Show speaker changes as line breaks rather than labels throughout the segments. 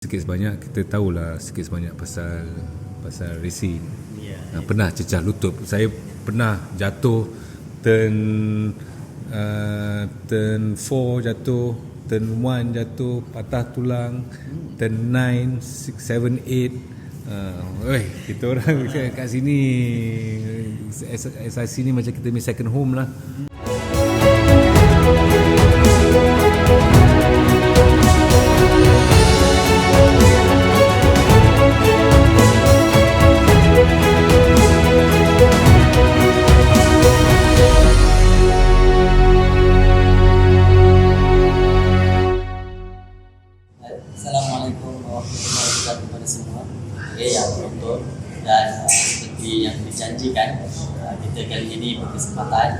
Sikit sebanyak kita tahulah sikit sebanyak pasal racing. Pernah cecah lutut. Saya pernah jatuh turn 4 jatuh, turn 1 jatuh, patah tulang, turn 9, 6, 7, 8. Kita orang kat sini SIC ni macam kita punya second home lah.
Assalamualaikum warahmatullahi wabarakatuh kepada semua yang menonton, dan seperti yang dijanjikan, kita kali ini berkesempatan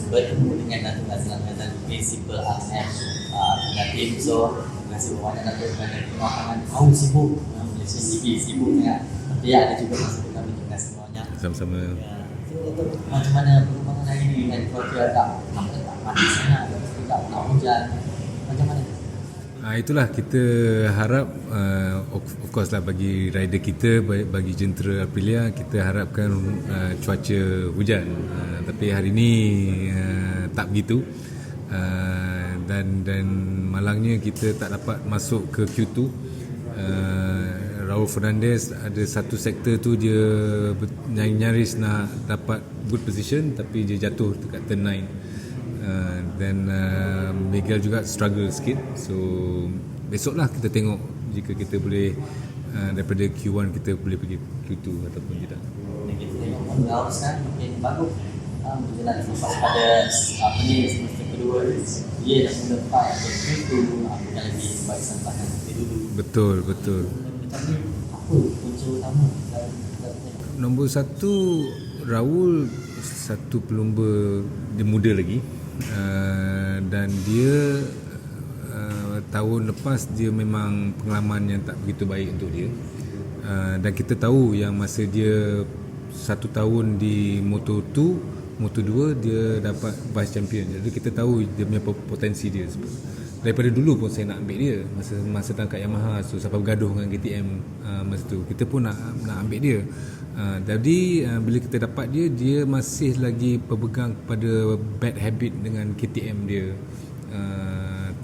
bertemu dengan Datuk Azlan Ghazali, Principal RMM Pengantin. So terima kasih banyak Datuk kerana kematangan tahu sibuk Malaysia TV sibuk sangat, tapi ada juga masa kami dengan semuanya.
Sama-sama.
So Datuk, macam mana perkembangan hari ini dengan cuaca agak panas sangat, tidak nak hujan, macam mana?
Itulah kita harap, of course lah, bagi rider kita, bagi jentera Aprilia, kita harapkan cuaca hujan, tapi hari ni tak begitu, dan malangnya kita tak dapat masuk ke Q2. Raul Fernandez ada satu sektor tu dia nyaris nak dapat good position, tapi dia jatuh dekat turn 9. Dan Miguel juga struggle sikit. So besoklah kita tengok jika kita boleh daripada Q1 kita boleh pergi Q2 ataupun tidak.
Kita tengok Raul sekarang mungkin bagus berjalan selepas pada semester kedua dia dah mula fight atau Q2, bukan lagi baik selepas nanti dulu.
Betul.
Macam ni apa kunci utama
Nombor satu, Raul satu pelumba, dia muda lagi, dan dia tahun lepas dia memang pengalaman yang tak begitu baik untuk dia, dan kita tahu yang masa dia 1 tahun di Moto2, Moto2 dia dapat vice champion. Jadi kita tahu dia punya potensi dia. Daripada dulu pun saya nak ambil dia masa tangkap Yamaha, so sampai bergaduh dengan KTM masa tu, kita pun nak ambil dia. Jadi bila kita dapat dia masih lagi berpegang pada bad habit dengan KTM dia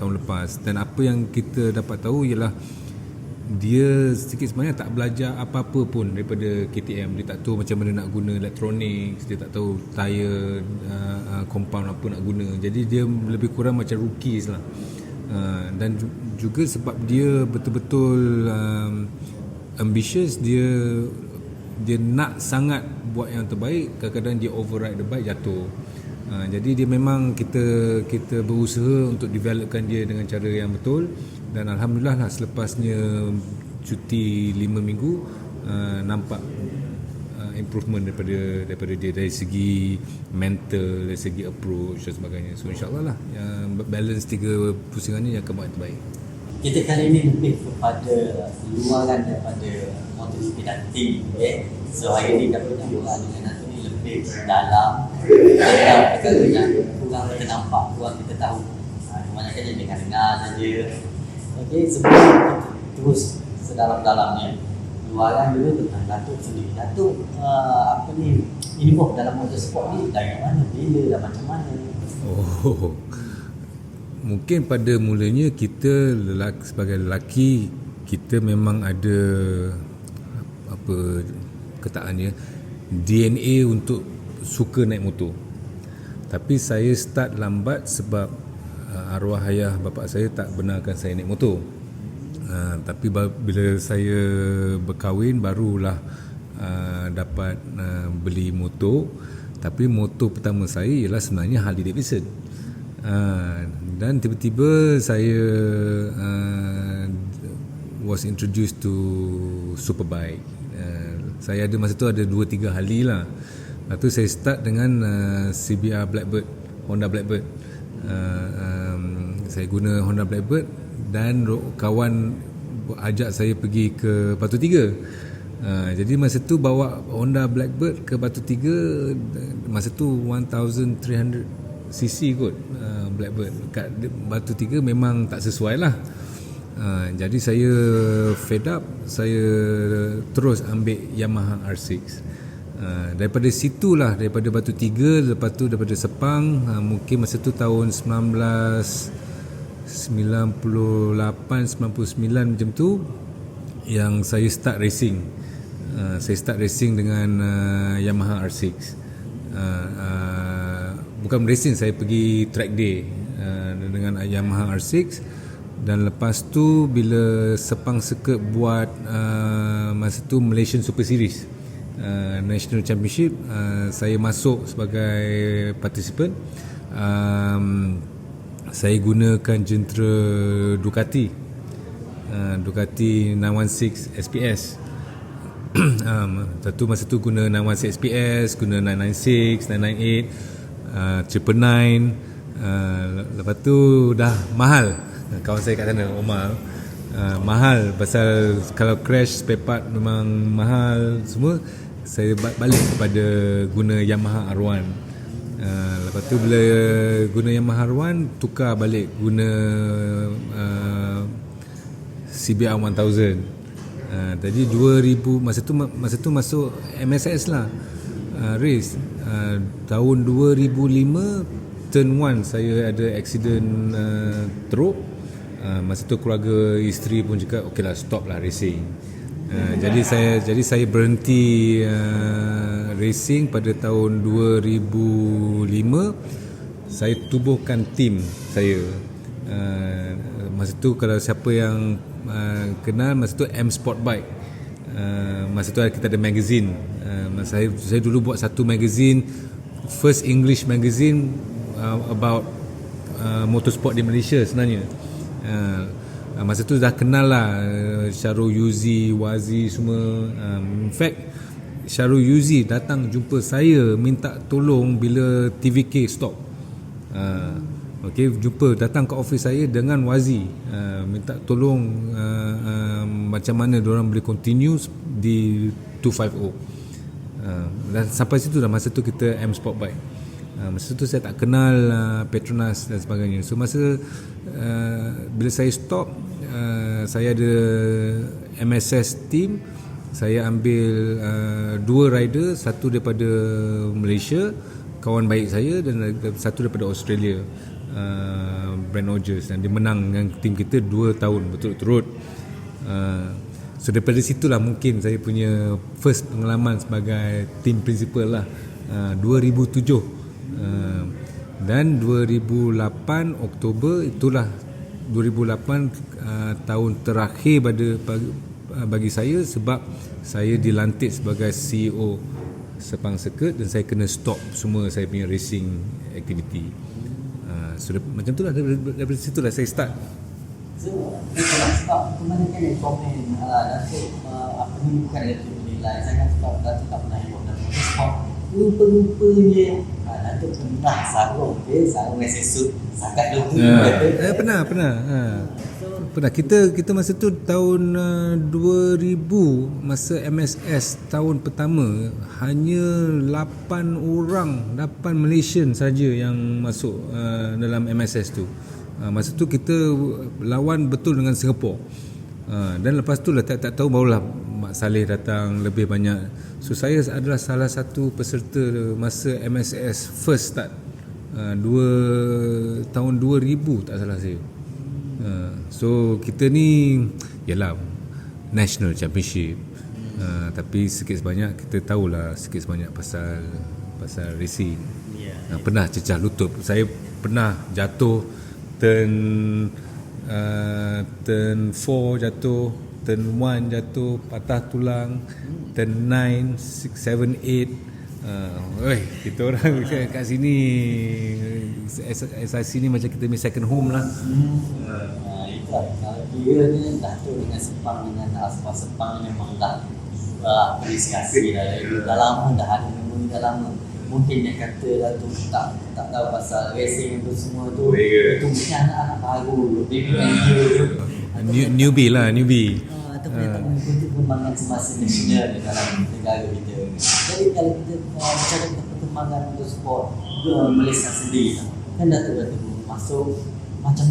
tahun lepas. Dan apa yang kita dapat tahu ialah dia sedikit sebenarnya tak belajar apa-apa pun daripada KTM. Dia tak tahu macam mana nak guna electronics, dia tak tahu tire compound apa nak guna. Jadi dia lebih kurang macam rookies lah. Dan juga sebab dia betul-betul ambitious, dia nak sangat buat yang terbaik, kadang-kadang dia override the bike, jatuh. Jadi dia memang kita berusaha untuk developkan dia dengan cara yang betul, dan alhamdulillah lah selepasnya cuti 5 minggu nampak improvement daripada dia dari segi mental, dari segi approach dan sebagainya. So insyaAllah lah balance 3 pusingan ni yang akan buat terbaik.
Kita kali ini lebih kepada luaran daripada MotoGP dan team, so hari ini kita punya bola dengan Datuk ni lebih dalam tentang perkara yang kurang kita nampak, kurang kita tahu, kebanyakannya dengar saja. Sebelum kita terus sedalam-dalamnya, luaran dulu tentang Datuk sendiri. Datuk involve dalam motorsport ni dari mana, bila dan macam mana?
Mungkin pada mulanya kita sebagai lelaki, kita memang ada kataannya DNA untuk suka naik motor. Tapi saya start lambat sebab arwah ayah bapa saya tak benarkan saya naik motor. Tapi bila saya berkahwin barulah dapat beli motor. Tapi motor pertama saya ialah sebenarnya Harley Davidson. Dan tiba-tiba saya was introduced to superbike. Saya ada masa tu ada 2-3 Harley lah. Lepas tu saya start dengan CBR Blackbird, Honda Blackbird. Saya guna Honda Blackbird, dan kawan ajak saya pergi ke Batu Tiga. Jadi masa tu bawa Honda Blackbird ke Batu Tiga, masa tu 1300cc kot Blackbird. Kat Batu Tiga memang tak sesuai lah. Jadi saya fed up, saya terus ambil Yamaha R6. Daripada situlah, daripada Batu Tiga, lepas tu daripada Sepang, mungkin masa tu tahun 1998-99 macam tu, yang saya start racing. Saya start racing dengan Yamaha R6. Bukan racing, saya pergi track day dengan Yamaha R6. Dan lepas tu bila Sepang Circuit buat masa tu Malaysian Super Series, National Championship, saya masuk sebagai participant. Saya gunakan jentera Ducati, Ducati 916 SPS. Masa tu guna 916 SPS, guna 996, 998, 999. Lepas tu dah mahal. Kawan saya kat sana, Omar, mahal pasal kalau crash spare part memang mahal semua. Saya balik kepada guna Yamaha R1. Lepas tu bila guna Yamaha R1, tukar balik guna CBR 1000. Jadi 2000 masa tu masuk MSS lah, race. Tahun 2005 turn 1 saya ada accident teruk. Masa tu keluarga isteri pun cakap okeylah, stop lah racing. Jadi saya berhenti racing pada tahun 2005. Saya tubuhkan tim saya. Masa tu kalau siapa yang kenal, masa tu M Sport Bike. Masa tu kita ada magazine. Saya dulu buat satu magazine, first English magazine about motorsport di Malaysia sebenarnya. Masa tu dah kenal lah Syarul Yuzi, Wazi semua. In fact, Syarul Yuzi datang jumpa saya, minta tolong bila TVK stop. Datang ke office saya dengan Wazi, minta tolong macam mana diorang boleh continue di 250. Dan sampai situ dah. Masa tu kita M Sport Bike. Masa tu saya tak kenal Petronas dan sebagainya. So masa bila saya stop, saya ada MSS team. Saya ambil 2 rider, satu daripada Malaysia, kawan baik saya, dan satu daripada Australia, Brent Rogers, dan dia menang dengan tim kita 2 tahun berturut-turut. So daripada situlah mungkin saya punya first pengalaman sebagai team principal lah. 2007 dan 2008 Oktober, itulah 2008 tahun terakhir bagi saya, sebab saya dilantik sebagai CEO Sepang Circuit dan saya kena stop semua saya punya racing activity. So macam tu lah, daripada situ lah saya start.
So, sebab kemarin kan ada komen Datuk apa ni, bukan Datuk menilai, saya sebab Datuk tak pernah ikut Datuk sebab lupa-lupanya Datuk pernah sarung SSU sangat lupa. Pernah.
Kita masa tu tahun 2000, masa MSS tahun pertama, hanya 8 Malaysian saja yang masuk dalam MSS tu. Masa tu kita lawan betul dengan Singapura. Dan lepas tu lah tak tahu barulah Mak Saleh datang lebih banyak. So saya adalah salah satu peserta masa MSS first start, tahun 2000 tak salah saya. So kita ni ialah National Championship, tapi sikit sebanyak kita tahulah sikit sebanyak pasal racing. Pernah cecah lutut, saya pernah jatuh turn 4 jatuh, turn 1 jatuh, patah tulang, turn 9, 6, 7, 8. Kita orang kat sini SIC ni macam kita punya second home lah.
Itulah, kalau dia ni Datuk dengan Sepang, dengan Asma Sepang ni memang dah apresiasi dah lama, dah ada memori dah lama. Mungkin yang kata Datuk tak tahu pasal racing itu semua tu, itu mungkin anak-anak baru, baby manager tu,
newbie
ataupun yang tak mengikuti perkembangan semasa nasional dalam negara kita. Jadi kalau kita bicara tentang perkembangan untuk sport Malaysia sendiri, kan Datuk masuk macam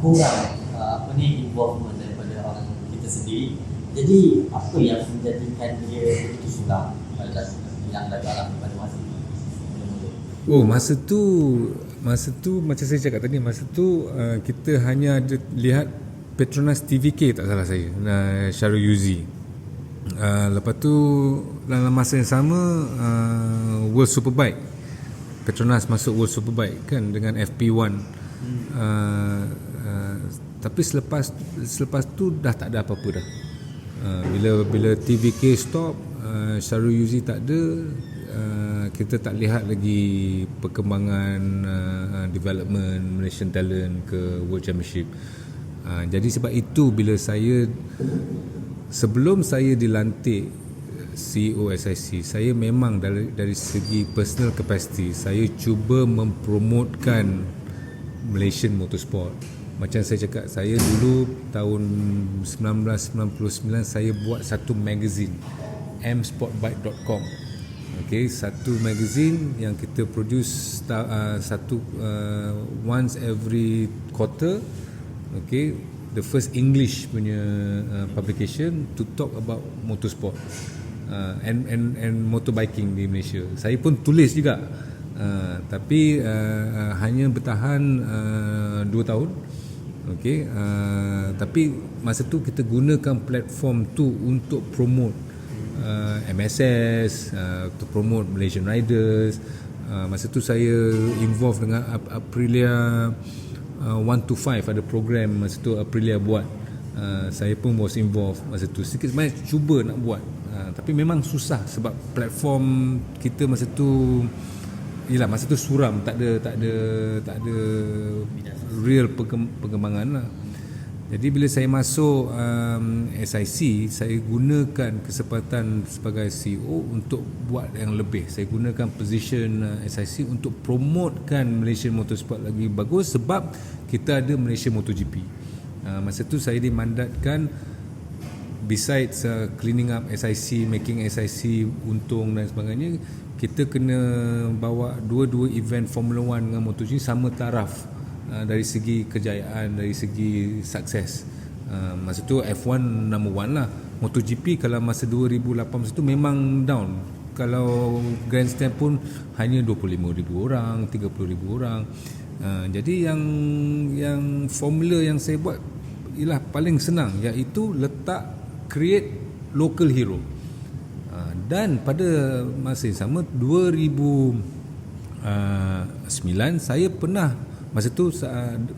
kurang involvement tersendiri. Jadi apa yang menjadikan dia begitu suram yang dah alami pada masa itu?
Oh, masa tu macam saya cakap tadi, masa tu kita hanya ada lihat Petronas TVK, tak salah saya, Syarul Yuzi. Lepas tu dalam masa yang sama World Superbike, Petronas masuk World Superbike kan dengan FP1. Tapi selepas tu dah tak ada apa-apa dah. Bila TVK stop, Syarul Yuzi tak ada, kita tak lihat lagi perkembangan development Malaysian talent ke World Championship. Jadi sebab itu bila sebelum saya dilantik CEO SIC, saya memang dari segi personal capacity saya cuba mempromotkan Malaysian motorsport. Macam saya cakap, saya dulu tahun 1999 saya buat satu magazine, msportbike.com. Okay, satu magazine yang kita produce once every quarter. Okay, the first English punya publication to talk about motorsport and motorbiking di Malaysia. Saya pun tulis juga, tapi hanya bertahan 2 tahun. Okay, tapi masa tu kita gunakan platform tu untuk promote MSS, to promote Malaysian riders. Masa tu saya involved dengan Aprilia 125, ada program masa tu Aprilia buat. Saya pun was involved masa tu. Sikit sebanyak cuba nak buat, tapi memang susah sebab platform kita masa tu, yelah, masa tu suram, tak ada real perkembangan lah. Jadi bila saya masuk SIC, saya gunakan kesempatan sebagai CEO untuk buat yang lebih. Saya gunakan position SIC untuk promotekan Malaysian motorsport lagi bagus, sebab kita ada Malaysia MotoGP. Masa tu saya dimandatkan, besides cleaning up SIC, making SIC untung dan sebagainya, kita kena bawa dua event Formula 1 dengan MotoGP sama taraf. Dari segi kejayaan, dari segi sukses. Masa tu F1 number 1 lah. MotoGP kalau masa 2008 masa tu memang down. Kalau grandstand pun hanya 25,000 orang, 30,000 orang. Jadi yang formula yang saya buat ialah paling senang, iaitu create local hero. Dan pada masa yang sama 2009 Masa tu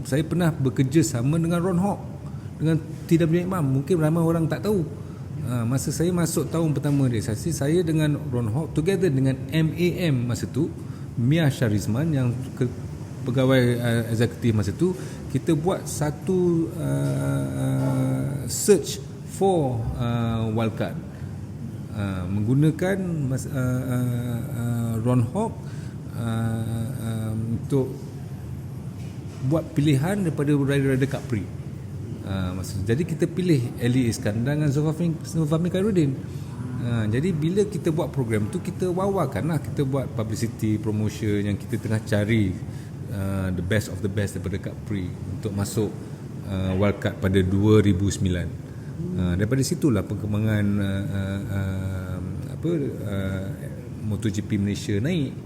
saya pernah bekerja sama dengan Ron Hawk, dengan TW Imam. Mungkin ramai orang tak tahu. Masa saya masuk tahun pertama di SIC, saya dengan Ron Hawk together dengan MAM masa tu, Mia Sharizman yang pegawai eksekutif masa tu, kita buat satu search for wildcard, menggunakan Ron Hawk untuk buat pilihan daripada rider-rider Capri. Jadi kita pilih Ali Iskandar dengan Zulfami Khairuddin. Jadi bila kita buat program tu, kita wawakanlah, kita buat publicity promotion yang kita tengah cari the best of the best daripada Capri untuk masuk wildcard pada 2009. Daripada situlah perkembangan MotoGP Malaysia naik.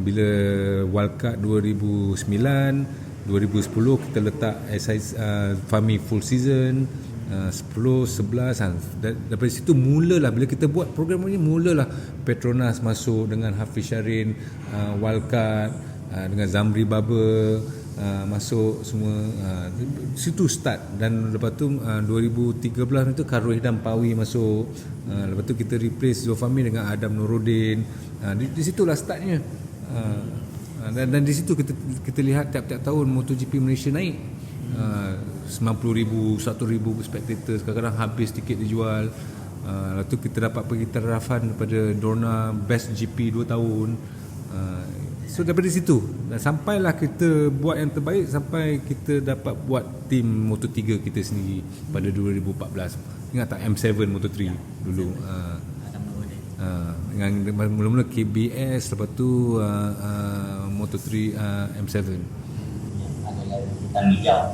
Bila wildcard 2009, 2010 kita letak Fahmi full season, 10, 11. Daripada situ mulalah, bila kita buat program ini, mulalah Petronas masuk dengan Hafiz Syarin, wildcard dengan Zamri Baba masuk semua. Situ start. Dan lepas tu 2013 itu Karul Hidam Pawi masuk. Lepas tu kita replace Zulfami dengan Adam Nuruddin. Di situlah startnya. Dan di situ kita lihat tiap-tiap tahun MotoGP Malaysia naik. 90,000, 100,000 spectators, kadang-kadang habis tiket dijual. Lepas tu kita dapat pergi tarafan daripada Dorna Best GP 2 tahun. So daripada situ dan sampailah kita buat yang terbaik, sampai kita dapat buat tim Moto3 kita sendiri pada 2014. Ingat tak M7 Moto3 dulu? Dengan mula-mula KBS, lepas tu Moto3 M7.
Adalah hitam hijau.